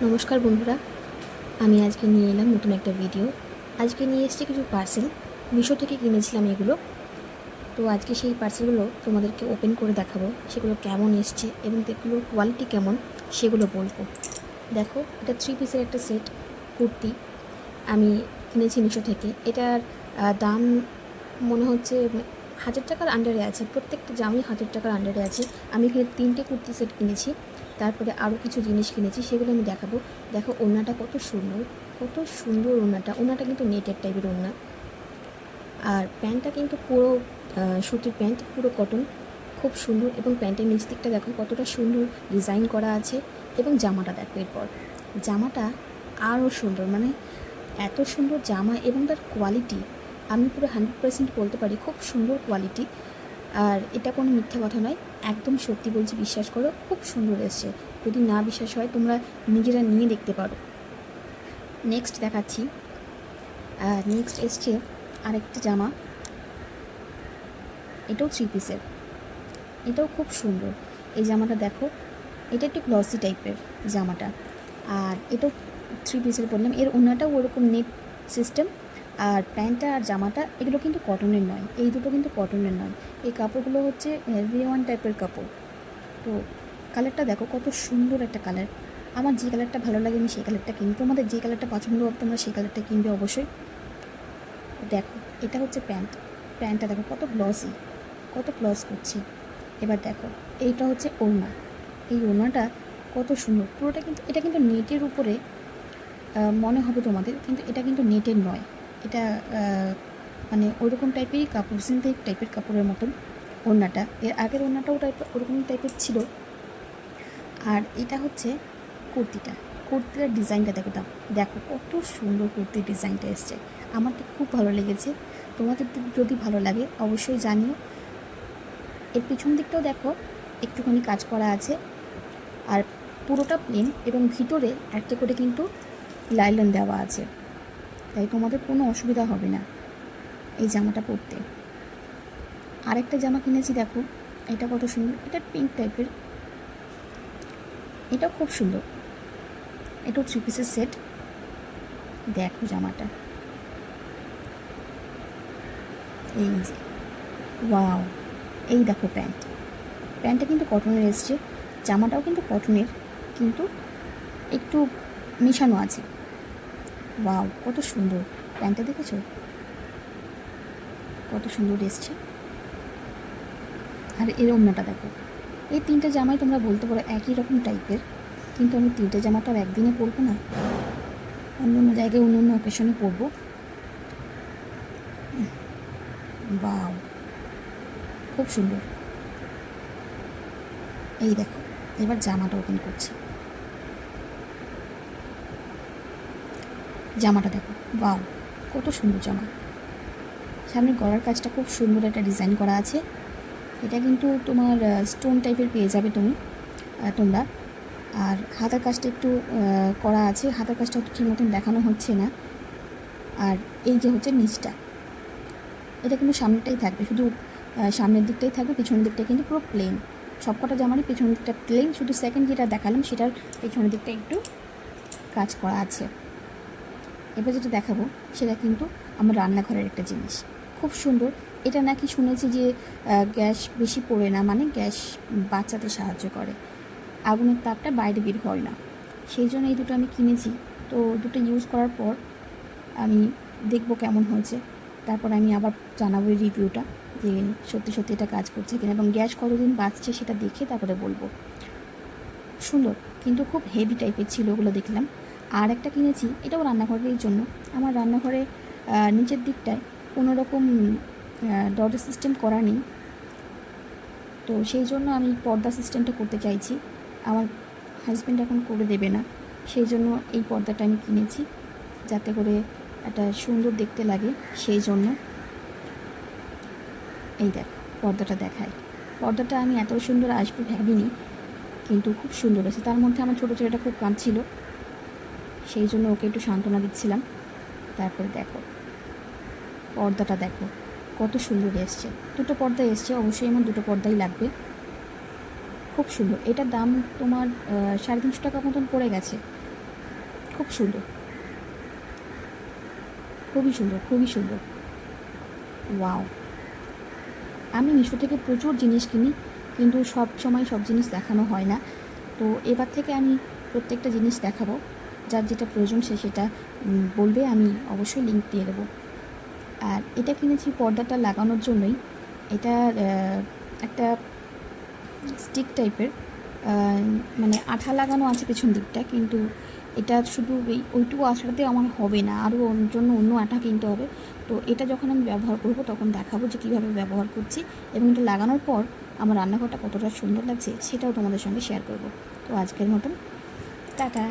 নমস্কার বন্ধুরা, আমি আজকে নিয়ে এলাম নতুন একটা ভিডিও। আজকে নিয়ে এসেছি কিছু পার্সেল, মিশো থেকে কিনেছিলাম এগুলো। তো আজকে সেই পার্সেলগুলো তোমাদেরকে ওপেন করে দেখাবো, সেগুলো কেমন এসছে এবং এগুলোর কোয়ালিটি কেমন সেগুলো বলবো। দেখো, এটা 3 পিসের একটা সেট কুর্তি আমি কিনেছি মিশো থেকে। এটার দাম মনে হচ্ছে 1000 টাকার আন্ডারে আছে। প্রত্যেকটা জামই 1000 টাকার আন্ডারে আছে। আমি এখানে 3টে কুর্তি সেট কিনেছি, তারপরে আরও কিছু জিনিস কিনেছি, সেগুলো আমি দেখাবো। দেখো ওড়নাটা কত সুন্দর, কত সুন্দর ওড়নাটা কিন্তু নেটের টাইপের ওড়না। আর প্যান্টটা কিন্তু পুরো সুতির প্যান্ট, পুরো কটন, খুব সুন্দর। এবং প্যান্টের নিচ দিকটা দেখো কতটা সুন্দর ডিজাইন করা আছে। এবং জামাটা দেখো, এরপর জামাটা আরও সুন্দর, মানে এত সুন্দর জামা এবং তার কোয়ালিটি আমি পুরো 100% বলতে পারি, খুব সুন্দর কোয়ালিটি। আর এটা কোনো মিথ্যে কথা নয়, একদম সত্যি বলছি, বিশ্বাস করো, খুব সুন্দর এসছে। যদি না বিশ্বাস হয় তোমরা নিজেরা নিয়ে দেখতে পারো। নেক্সট দেখাচ্ছি। নেক্সট এসছে আরেকটা জামা, এটাও 3 পিসের, এটাও খুব সুন্দর। এই জামাটা দেখো, এটা একটু গ্লসি টাইপের জামাটা। আর এটাও 3 পিসের বললাম। এর ওড়নাটাও ওরকম নেট সিস্টেম। আর প্যান্টটা আর জামাটা এগুলো কিন্তু কটনের নয়, এই দুটো কিন্তু কটনের নয়। এই কাপড়গুলো হচ্ছে রেওয়ান টাইপের কাপড়। তো কালারটা দেখো কত সুন্দর একটা কালার। আমার যে কালারটা ভালো লাগে আমি সেই কালারটা কিনি। তোমাদের যে কালারটা পছন্দ হবে তোমরা সেই কালারটা কিনবে অবশ্যই। দেখো এটা হচ্ছে প্যান্টটা দেখো কত গ্লসি, কত গ্লস করছে। এবার দেখো এইটা হচ্ছে ওড়না। এই ওড়নাটা কত সুন্দর, পুরোটা কিন্তু, এটা কিন্তু নেটের উপরে মনে হবে তোমাদের, কিন্তু এটা কিন্তু নেটের নয়। এটা মানে ওইরকম টাইপেরই কাপড়, সিনথেটিক টাইপের কাপড়ের মতন ওড়নাটা। এর আগের ওড়নাটাও ওরকম টাইপের ছিল। আর এটা হচ্ছে কুর্তিটার ডিজাইনটা দেখো, দেখো কত সুন্দর কুর্তির ডিজাইনটা এসছে। আমার তো খুব ভালো লেগেছে। তোমাদের যদি ভালো লাগে অবশ্যই জানিও। এর পিছন দিকটাও দেখো একটুখানি কাজ করা আছে। আর পুরোটা প্লেন এবং ভিতরে একটা করে কিন্তু লাইলন দেওয়া আছে, তাই তোমাদের কোনো অসুবিধা হবে না এই জামাটা পরতে। আরেকটা জামা কিনেছি দেখো, এটা কত সুন্দর, এটা পিঙ্ক টাইপের, এটাও খুব সুন্দর। এটাও 3 পিসের সেট। দেখো জামাটা, এই যে ওয়াও। এই দেখো প্যান্টটা কিন্তু কটনের এসছে, জামাটাও কিন্তু কটনের, কিন্তু একটু মেশানো আছে। ওয়াও কত সুন্দর প্যান্টটা, দেখেছো কত সুন্দর এসছে। আর এর ওড়নাটা দেখো। এই 3টে জামাই তোমরা বলতে পারো একই রকম টাইপের, কিন্তু আমি 3টে জামা তো আর একদিনে পরবো না, অন্য অন্য জায়গায় অন্য অন্য অকেশনে পরবো। ওয়াও খুব সুন্দর। এই দেখো এবার জামাটা ওপেন করছি। জামাটা দেখো, ওয়াও কত সুন্দর জামা। সামনে গলার কাজটা খুব সুন্দর একটা ডিজাইন করা আছে। এটা কিন্তু তোমার স্টোন টাইপের পেয়ে যাবে তোমরা। আর হাতার কাজটা একটু করা আছে, হাতার কাজটা ঠিক মতন দেখানো হচ্ছে না। আর এই যে হচ্ছে নিচটা, এটা কিন্তু সামনেটাই থাকবে, শুধু সামনের দিকটাই থাকবে, পেছনের দিকটা কিন্তু পুরো প্লেন। সবকটা জামারই পেছনের দিকটা প্লেন, শুধু সেকেন্ড যেটা দেখালাম সেটার পেছনের দিকটা একটু কাজ করা আছে। এবার যেটা দেখাবো সেটা কিন্তু আমার রান্নাঘরের একটা জিনিস, খুব সুন্দর। এটা নাকি শুনেছি যে গ্যাস বেশি পড়ে না, মানে গ্যাস বাঁচাতে সাহায্য করে, আগুনের তাপটা বাইরে বের হয় না। সেই জন্য এই দুটো আমি কিনেছি। তো দুটো ইউজ করার পর আমি দেখবো কেমন হয়েছে, তারপর আমি আবার জানাবো এই রিভিউটা যে সত্যি সত্যি এটা কাজ করছে কিনা এবং গ্যাস কতদিন বাঁচছে সেটা দেখে তারপরে বলবো। সুন্দর, কিন্তু খুব হেভি টাইপের ছিল ওগুলো দেখলাম। আর একটা কিনেছি, এটাও রান্নাঘরের জন্য। আমার রান্নাঘরে নিচের দিকটায় কোনো রকম দরজা সিস্টেম করা নেই, তো সেই জন্য আমি পর্দা সিস্টেমটা করতে চাইছি। আমার হাজব্যান্ড এখন করে দেবে না, সেই জন্য এই পর্দাটা আমি কিনেছি, যাতে করে একটা সুন্দর দেখতে লাগে। সেই জন্য এই দেখ পর্দাটা দেখায়। পর্দাটা আমি এত সুন্দর আসবে ভাবিনি, কিন্তু খুব সুন্দর আছে। তার মধ্যে আমার ছোটো ছেলেটা খুব কাঁদছিল, সেই জন্য ওকে একটু সান্ত্বনা দিচ্ছিলাম। তারপরে দেখো পর্দাটা দেখো কত সুন্দর এসছে। দুটো পর্দা এসছে, অবশ্যই আমার দুটো পর্দাই লাগবে। খুব সুন্দর। এটার দাম তোমার 350 টাকা মতন পড়ে গেছে। খুব সুন্দর, খুবই সুন্দর, খুবই সুন্দর। ওয়াও! আমি মিশো থেকে প্রচুর জিনিস কিনি, কিন্তু সব সময় সব জিনিস দেখানো হয় না। তো এবার থেকে আমি প্রত্যেকটা জিনিস দেখাবো। যার যেটা প্রয়োজন সে সেটা বলবে, আমি অবশ্যই লিঙ্ক দিয়ে দেবো। আর এটা কিনেছি পর্দাটা লাগানোর জন্যই। এটা একটা স্টিক টাইপের, মানে আঠা লাগানো আছে পেছন দিকটা, কিন্তু এটা শুধু ওইটুকু আঠাতে আমার হবে না, আরও ওর জন্য অন্য আঠা কিনতে হবে। তো এটা যখন আমি ব্যবহার করব তখন দেখাবো যে কীভাবে ব্যবহার করছি, এবং এটা লাগানোর পর আমার রান্নাঘরটা কতটা সুন্দর লাগছে সেটাও তোমাদের সঙ্গে শেয়ার করব। তো আজকের মতন টাটা।